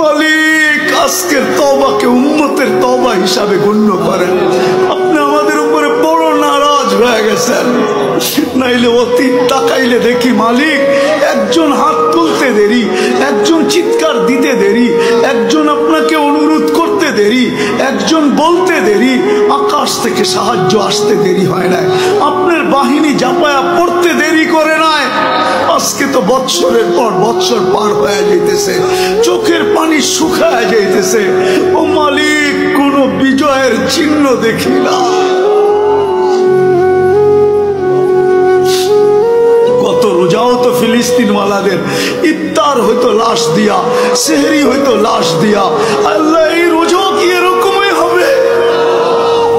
মালিক আজকের তওবাকে উম্মতের তওবা হিসাবে গণ্য করেন। আপনি আমাদের উপরে বড় নারাজ হয়ে গেছেন। নাইলে অতীত তাকাইলে দেখি মালিক একজন হাত তুলতে দেরি, একজন চিৎকার দিতে দেরি, একজন আপনাকে অনুরোধ করতে দেরি, একজন বলতে দেরি, আকাশ থেকে সাহায্য আসতে দেরি হয় না। আপনার বাহিনী জাপায়া পড়তে দেরি করে নাই। আজকে তো বৎসরের পর বৎসর পার হয়ে যাইতেছে, চোখের পানি শুকায় যাইতেছে। ও মালিক কোনো বিজয়ের চিহ্ন দেখি না। কত রোজাও তো ফিলিস্তিন ওয়ালাদের ইফতার হইতো লাশ দিয়া, সেহরি হইতো লাশ দিয়া। আল্লাহ এই রোজাও কি এরকমই হবে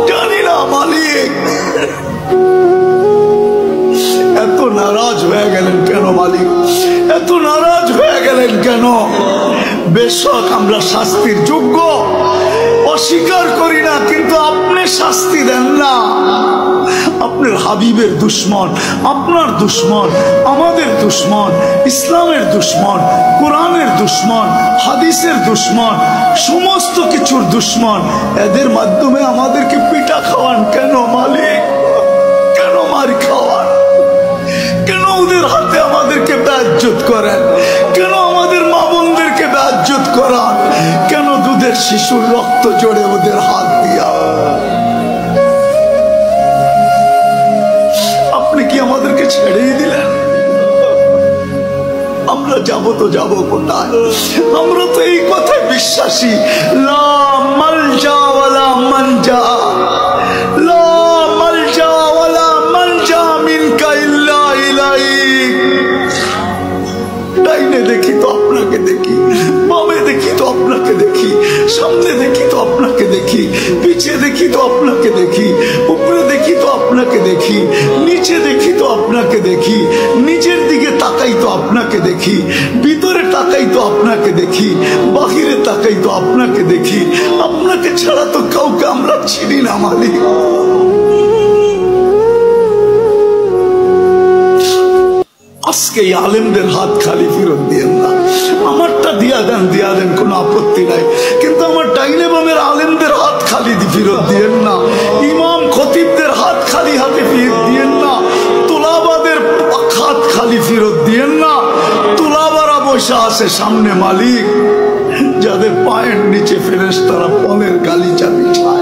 জানি না মালিক। এত নারাজ হয়ে গেলেন কেন মালিক? এত নারাজ হয়ে গেলেন কেন? বেশক আমরা শাস্তির যোগ্য, অস্বীকার করি না, কিন্তু আপনি শাস্তি দেন না। আপনার হাবিবের দুশ্মন, আপনার দুশ্মন, আমাদের দুশ্মন, ইসলামের দুশ্মন, কোরআনের দুশ্মন, হাদিসের দুশ্মন, সমস্ত কিছুর দুশ্মন, এদের মাধ্যমে আমাদেরকে পিটা খাওয়ান কেন মালিক? কেন মার খাওয়ান? কেন ওদের হাতে আমাদেরকে বেইজ্জত করেন? কেন আমাদের মা বোনদেরকে বেইজ্জত করান? কেন দুধের শিশুর রক্ত জড়ে ওদের হাত দিয়া? আপনি কি আমাদেরকে ছেড়েই দিলেন? আমরা যাব তো যাব কোথায়? আমরা তো এই কথায় বিশ্বাসী, লা মালজা ওয়ালা মানজা, লা মালজা ওয়ালা মানজা মিনকা ইল্লা ইলাইক। ডাইনে দেখি তো আপনাকে দেখি, বামে দেখি তো আপনাকে দেখি, সামনে দেখি তো আপনাকে দেখি, পিছে দেখি তো আপনাকে দেখি, উপরে দেখি তো আপনাকে দেখি, নিচে দেখি তো আপনাকে দেখি, নিচের দিকে তাকাই তো আপনাকে দেখি, ভিতরে তাকাই তো আপনাকে দেখি, বাহিরে তাকাই তো আপনাকে দেখি। আপনাকে ছাড়া তো কাউকে আমরা চিনি না মালিক। আজকে এই আলেমদের হাত খালি ফেরত দিয়েন না। আমারটা দিয়া দেন, কোনো আপত্তি নাই, কিন্তু আমার ডাইনে বামের আলেমদের হাত খালি ফেরত দিয়েন না। ইমাম খতিবদের হাত খালি হাতে ফেরত দিয়েন না। তোলাবাদের হাত খালি ফেরত দিয়েন না। তোলাবারা বসে আছে সামনে মালিক, যাদের পায়ের নিচে ফেরেশতারা পনের গালিচা বিছায়।